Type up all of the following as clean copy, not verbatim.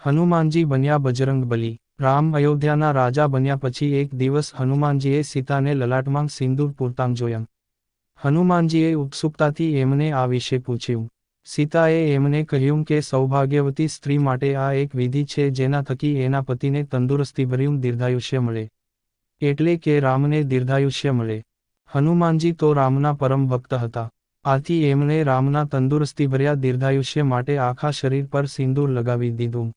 હનુમાનજી બન્યા બજરંગબલી। રામ અયોધ્યાના રાજા બન્યા પછી એક દિવસ હનુમાનજીએ સીતાને લલાટમાં સિંદૂર પૂરતાં જોયા। હનુમાનજીએ ઉત્સુકતાથી એમને આ વિશે પૂછ્યું। સીતાએ એમને કહ્યું કે સૌભાગ્યવતી સ્ત્રી માટે આ એક વિધિ છે જેના થકી એના પતિને તંદુરસ્તીભર્યું દીર્ઘાયુષ્ય મળે, એટલે કે રામને દીર્ઘાયુષ્ય મળે। હનુમાનજી તો રામના પરમ ભક્ત હતા, આથી એમણે રામના તંદુરસ્તીભર્યા દીર્ઘાયુષ્ય માટે આખા શરીર પર સિંદૂર લગાવી દીધું।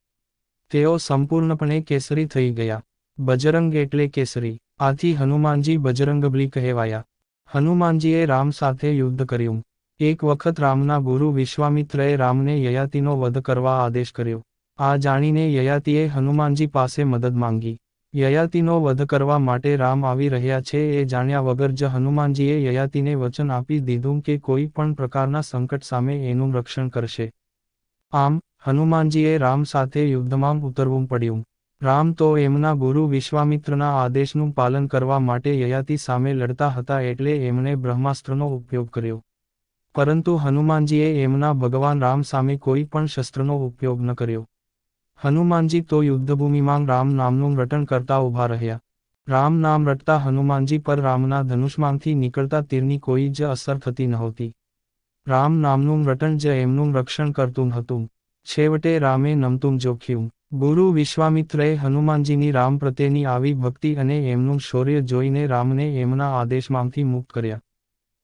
તેઓ સંપૂર્ણપણે કેસરી થઈ ગયા। બજરંગ એટલે કેસરી, આથી હનુમાનજી બજરંગબલી કહેવાયા। હનુમાનજીએ રામ સાથે યુદ્ધ કર્યું। એક વખત રામના ગુરુ વિશ્વામિત્રએ રામને યયાતિનો વધ કરવા આદેશ કર્યો। આ જાણીને યયાતિએ હનુમાનજી પાસે મદદ માંગી। યયાતિનો વધ કરવા માટે રામ આવી રહ્યા છે એ જાણ્યા વગર જ હનુમાનજીએ યયાતિને વચન આપી દીધું કે કોઈ પણ પ્રકારના સંકટ સામે એનું રક્ષણ કરશે। આમ, હનુમાનજીએ રામ સાથે યુદ્ધમાં ઉતરવું પડ્યું। રામ તો એમના ગુરુ વિશ્વામિત્રના આદેશનું પાલન કરવા માટે યયાતિ સામે લડતા હતા એટલે એમણે બ્રહ્માસ્ત્રનો ઉપયોગ કર્યો। પરંતુ હનુમાનજીએ એમના ભગવાન રામ સામે કોઈ પણ શસ્ત્રનો ઉપયોગ ન કર્યો। હનુમાનજી તો યુદ્ધભૂમિમાં રામ નામનું રટણ કરતા ઊભા રહ્યા। રામ નામ રટતા હનુમાનજી પર રામના ધનુષમાંથી નીકળતા તીરની કોઈ જ અસર થતી નહોતી। રામ નામનું રટણ જ એમનું રક્ષણ કરતું હતું। છેવટે રામે નમતું જોખ્યું। ગુરુ વિશ્વામિત્રએ હનુમાનજીની રામ પ્રત્યેની આવી ભક્તિ અને એમનું શૌર્ય જોઈને રામને એમના આદેશમાંથી મુક્ત કર્યા।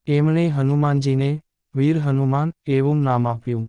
એમણે હનુમાનજીને વીર હનુમાન એવું નામ આપ્યું।